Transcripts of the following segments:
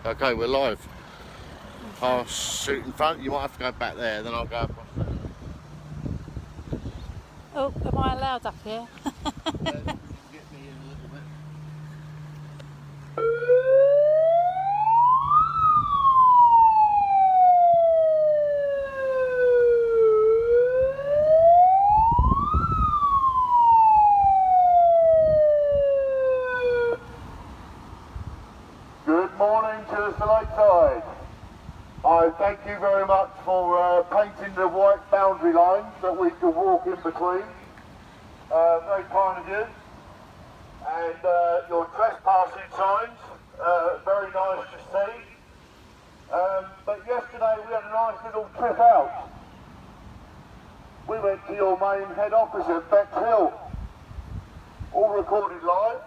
Okay, we're live. I'll shoot in front. You might have to go back there, then I'll go across there. Oh, am I allowed up here? Get me in a little bit. Good morning, Chichester Lakeside. I thank you very much for painting the white boundary lines that we can walk in between. Very kind of you. And your trespassing signs, very nice to see. But yesterday we had a nice little trip out. We went to your main head office at Bexhill, all recorded live.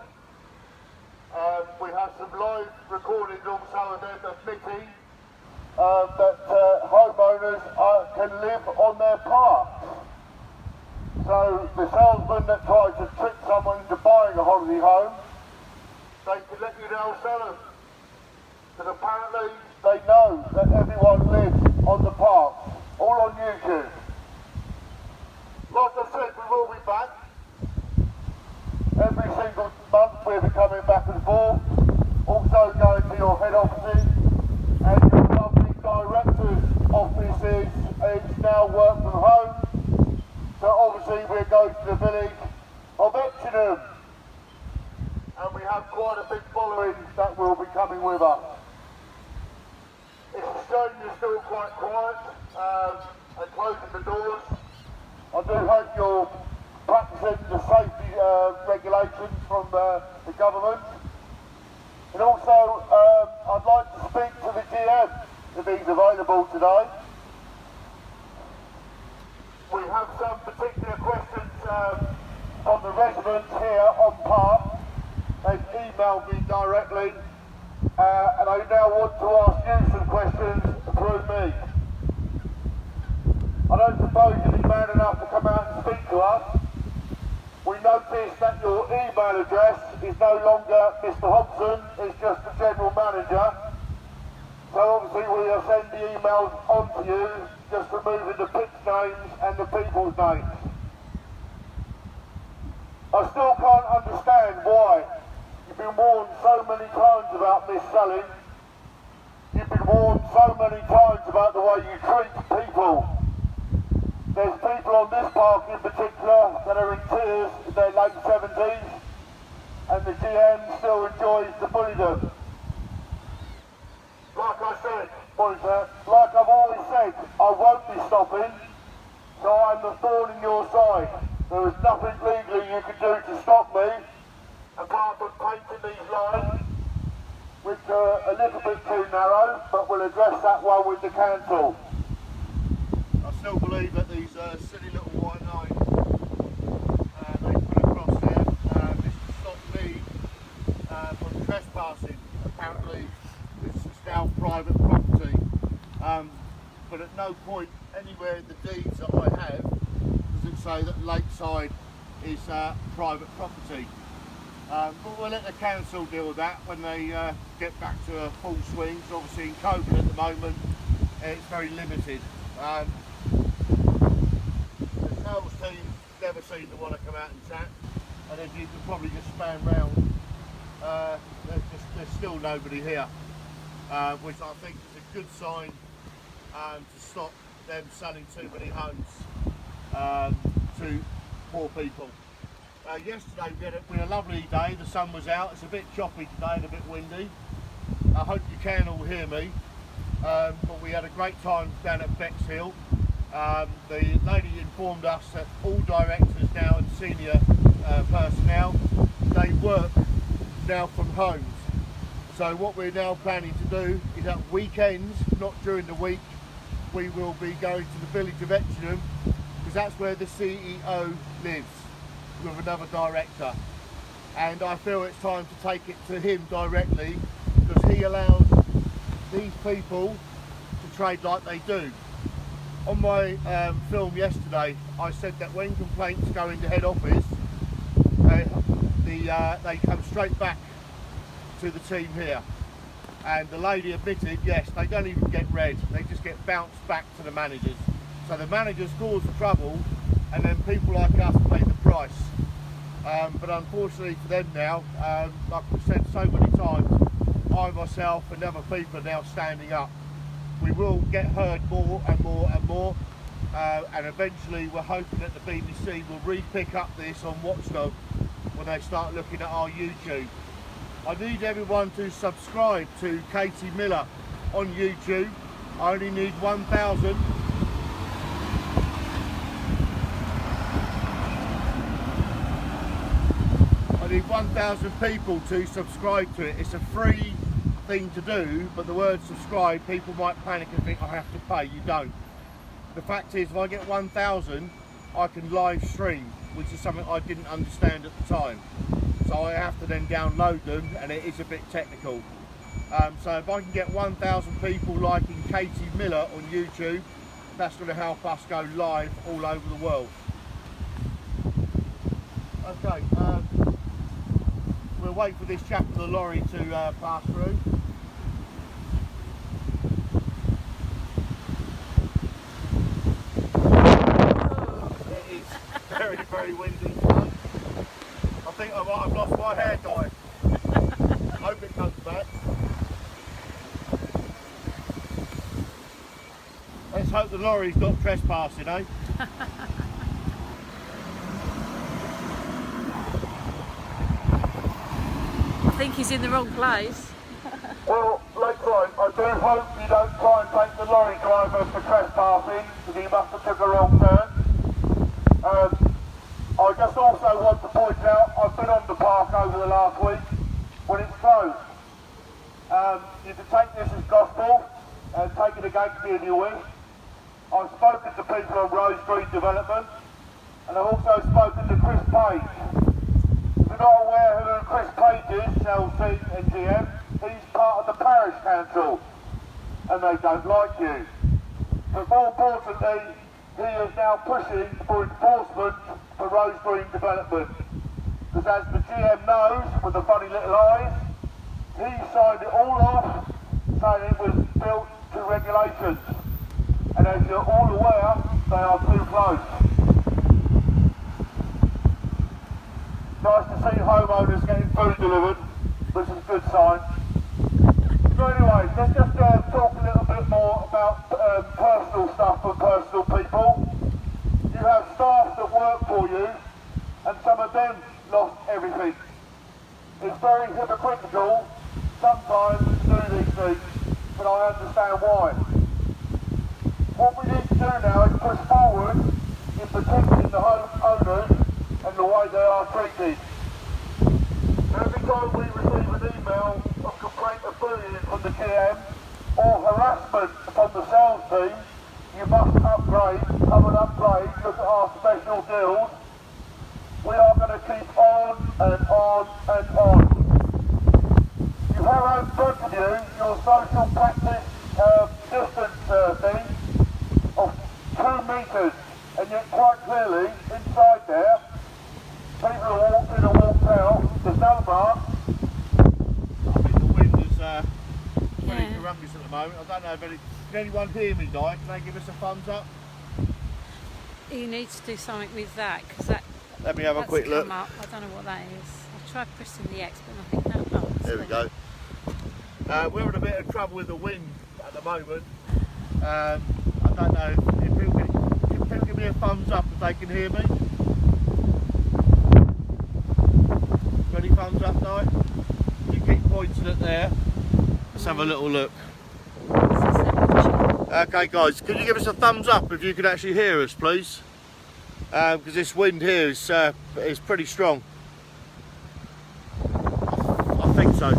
We have some live recordings also of them admitting that homeowners can live on their parks. So the salesman that tries to trick someone into buying a holiday home, they can let you now sell them. Because apparently they know that everyone lives on the park, all on YouTube. Like I said, we will be back. Every single month we'll be coming back and forth, also going to your head offices, and your lovely director's offices is now work from home, so obviously we're going to the village of Etchingham, and we have quite a big following that will be coming with us. It's a shame you're still quite quiet and closing the doors. I do hope you're practicing the safety regulations from the government. And also, I'd like to speak to the GM if he's available today. We have some particular questions from the residents here on Park. They've emailed me directly, and I now want to ask you some questions through me. I don't suppose you'd be man enough to come out and speak to us. We noticed that your email address is no longer Mr. Hobson, it's just the general manager. So obviously we will send the emails on to you, just removing the pitch names and the people's names. I still can't understand why you've been warned so many times about mis-selling. You've been warned so many times about the way you treat people. There's people on this park in particular that are in tears in their late 70s, and the GM still enjoys to bully them. Like I said, like I've always said, I won't be stopping, so I'm the thorn in your side. There is nothing legally you can do to stop me, apart from painting these lines, which are a little bit too narrow, but we'll address that one with the council. I still believe that these silly little white lines they put across there is to stop me from trespassing. Apparently this is now private property, but at no point anywhere in the deeds that I have does it say that Lakeside is private property. But we'll let the council deal with that when they get back to full swing. So obviously in COVID at the moment it's very limited. The sales team never seem to want to come out and chat, and if you can probably just span round, there's still nobody here, which I think is a good sign to stop them selling too many homes to poor people. Yesterday we had a lovely day, the sun was out, it's a bit choppy today and a bit windy. I hope you can all hear me, but we had a great time down at Bexhill. The lady informed us that all directors now and senior personnel, they work now from homes. So what we're now planning to do is at weekends, not during the week, we will be going to the village of Etchingham, because that's where the CEO lives with another director. And I feel it's time to take it to him directly, because he allows these people to trade like they do. On my film yesterday, I said that when complaints go into head office, they come straight back to the team here. And the lady admitted, yes, they don't even get read, they just get bounced back to the managers. So the managers cause the trouble, and then people like us pay the price. But unfortunately for them now, like I've said so many times, I myself and other people are now standing up. We will get heard more and more and more, and eventually we're hoping that the BBC will re-pick up this on Watchdog when they start looking at our YouTube. I need everyone to subscribe to Katie Miller on YouTube. I only need 1,000. I need 1,000 people to subscribe to it. It's a free thing to do, but the word subscribe, people might panic and think I have to pay. You don't. The fact is, if I get 1,000, I can live stream, which is something I didn't understand at the time. So I have to then download them, and it is a bit technical. So if I can get 1,000 people liking Katie Miller on YouTube, that's going to help us go live all over the world. Okay, we'll wait for this chap in the lorry to pass through. It is very, very windy. I think I might have lost my hair dye. Hope it comes back. Let's hope the lorry's not trespassing, eh? I think he's in the wrong place. Well, Lakeside, I do hope you don't try and take the lorry driver for trespassing, because he must have took a wrong turn. I just also want to point out, I've been on the park over the last week when it's closed. You can take this as gospel and take it against me if you wish. I've spoken to people on Rose Green Development, and I've also spoken to Chris Page. If you're not aware who Chris Page is, Chelsea and GM, he's part of the parish council, and they don't like you. But more importantly, he is now pushing for enforcement for Rose Green Development. Because as the GM knows, with the funny little eyes, he signed it all off, saying it was built to regulations. And as you're all aware, they are too close. Nice to see homeowners getting food delivered, which is a good sign. So anyway, let's just talk a little bit more about personal stuff for personal people. You have staff that work for you, and some of them lost everything. It's very hypocritical sometimes to do these things, but I understand why. What we need to do now is push forward in protecting the home owners and the way they are treated. Every time we receive an email of complaint of bullying from the GM or harassment from the sales team, you must upgrade, come and upgrade, look at our special deals. We are going to keep on and on and on. You have in front of you your social practice distance thing of 2 metres, and yet quite clearly inside there, people have walked in and walked out, there's no marks. I think the wind is pretty horrendous at the moment. I don't know if can anyone hear me, Di? Can they give us a thumbs up? You need to do something with that, because that. Let me have a quick look. Up. I don't know what that is. I tried pressing the X, but nothing came up. There we go. We're in a bit of trouble with the wind at the moment. I don't know if people can give me a thumbs up if they can hear me. Any thumbs up, Di? You keep pointing it there. Let's have a little look. Okay guys, can you give us a thumbs up if you can actually hear us, please? Because this wind here is pretty strong. I think so. Is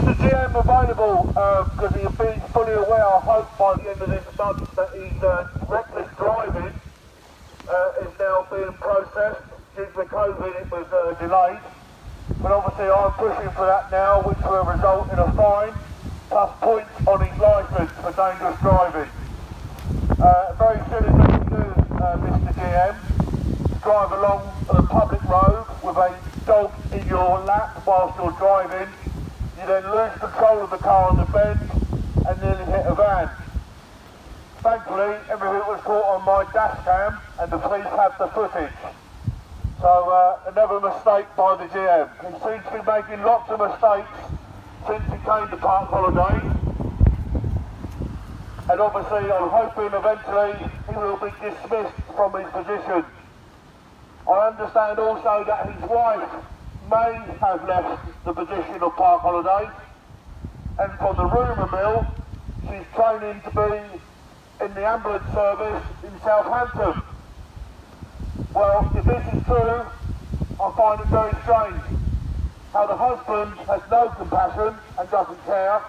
the GM available? Because he's been fully aware, I hope by the end of this month, that his reckless driving is now being processed. Due to COVID it was delayed. But obviously I'm pushing for that now, which will result in a fine plus points on his licence for dangerous driving. Very silly thing to do, Mr. GM. drive along the public road with a dog in your lap whilst you're driving, you then lose control of the car on the bend and nearly hit a van. Thankfully, everything was caught on my dash cam and the police have the footage. So another mistake by the GM. He seems to be making lots of mistakes since he came to Park Holiday. And obviously I'm hoping eventually he will be dismissed from his position. I understand also that his wife may have left the position of Park Holiday, and from the rumour mill, she's training to be in the ambulance service in Southampton. Well, if this is true, I find it very strange how the husband has no compassion and doesn't care,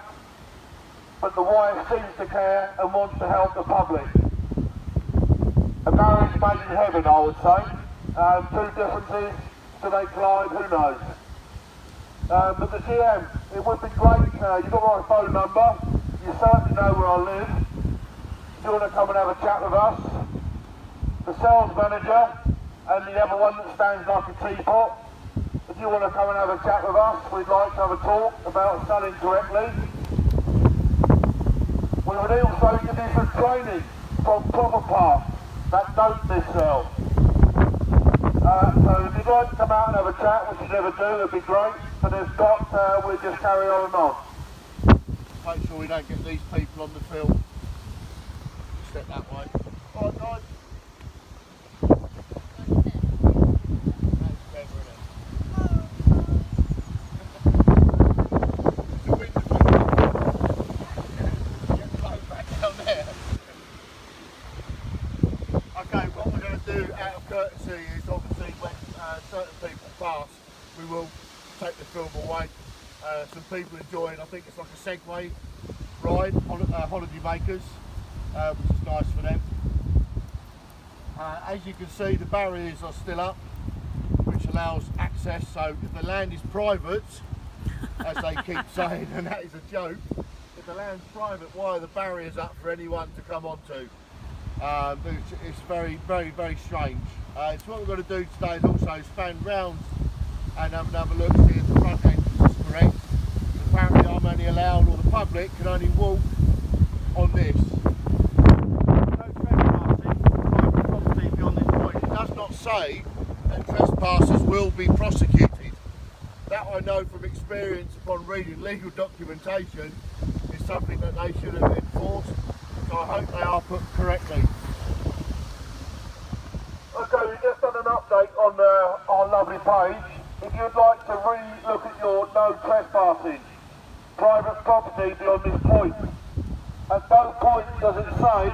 but the wife seems to care and wants to help the public. A marriage made in heaven, I would say. Two differences, do they collide? Who knows? But the GM, it would be great, you've got my phone number, you certainly know where I live. If you want to come and have a chat with us, the sales manager and the other one that stands like a teapot, if you want to come and have a chat with us, we'd like to have a talk about selling correctly. We would also give you some training from proper parts that don't missell. So if you'd like to come out and have a chat, which you never do, it'd be great. But if not, we'll just carry on and on. Make sure we don't get these people on the film. Step that way. All right, guys. That's better, isn't it? Get the boat back down there. Okay, what we're going to do out of courtesy is obviously when certain people pass, we will take the film away. Some people enjoying, I think it's like a Segway ride, holiday makers, which is nice for them. As you can see, the barriers are still up, which allows access. So if the land is private, as they keep saying, and that is a joke, if the land's private, why are the barriers up for anyone to come onto? It's very, very, very strange. So what we're going to do today is also span round and have another look, see if the front entrance is correct. Apparently I'm only allowed, or the public can only walk on this. No trespassing, private property beyond this point. It does not say that trespassers will be prosecuted. That I know from experience upon reading legal documentation is something that they should have enforced. So I hope they are put correctly. Okay, we've just done an update on our lovely page. If you'd like to re-look at your no trespassing, private property beyond this point, at no point does it say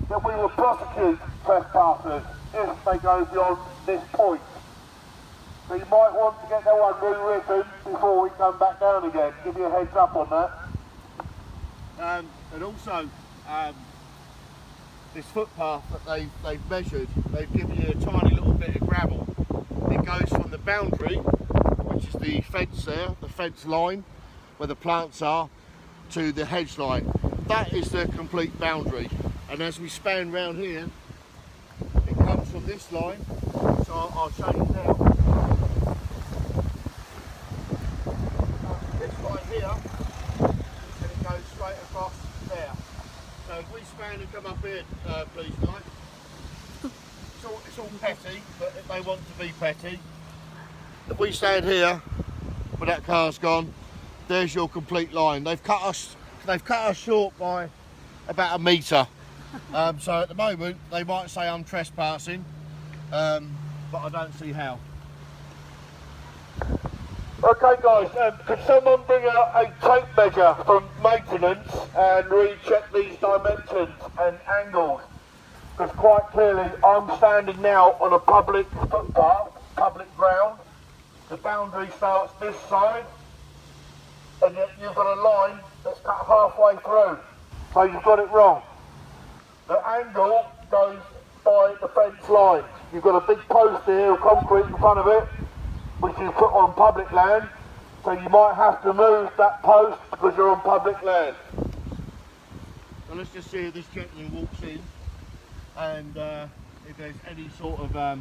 that we will prosecute trespassers if they go beyond this point. So you might want to get that one rewritten before we come back down again. Give you a heads up on that. And also, this footpath that they've measured, they've given you a tiny little bit of gravel. It goes from the boundary, which is the fence there, the fence line, where the plants are, to the hedge line. That is the complete boundary. And as we span round here, it comes from this line, so I'll show you now. This line here, and it goes straight across there. So if we span and come up here, please, guys. It's all petty, but if they want to be petty, if we stand here, where that car's gone, there's your complete line. They've cut us short by about a metre. So at the moment, they might say I'm trespassing, but I don't see how. Okay guys, could someone bring out a tape measure from maintenance and recheck these dimensions and angles? Because quite clearly I'm standing now on a public footpath, public ground. The boundary starts this side, and yet you've got a line that's cut halfway through. So you've got it wrong. The angle goes by the fence line. You've got a big post here of concrete in front of it, which you put on public land, so you might have to move that post because you're on public land. So let's just see if this gentleman walks in, and if there's any sort of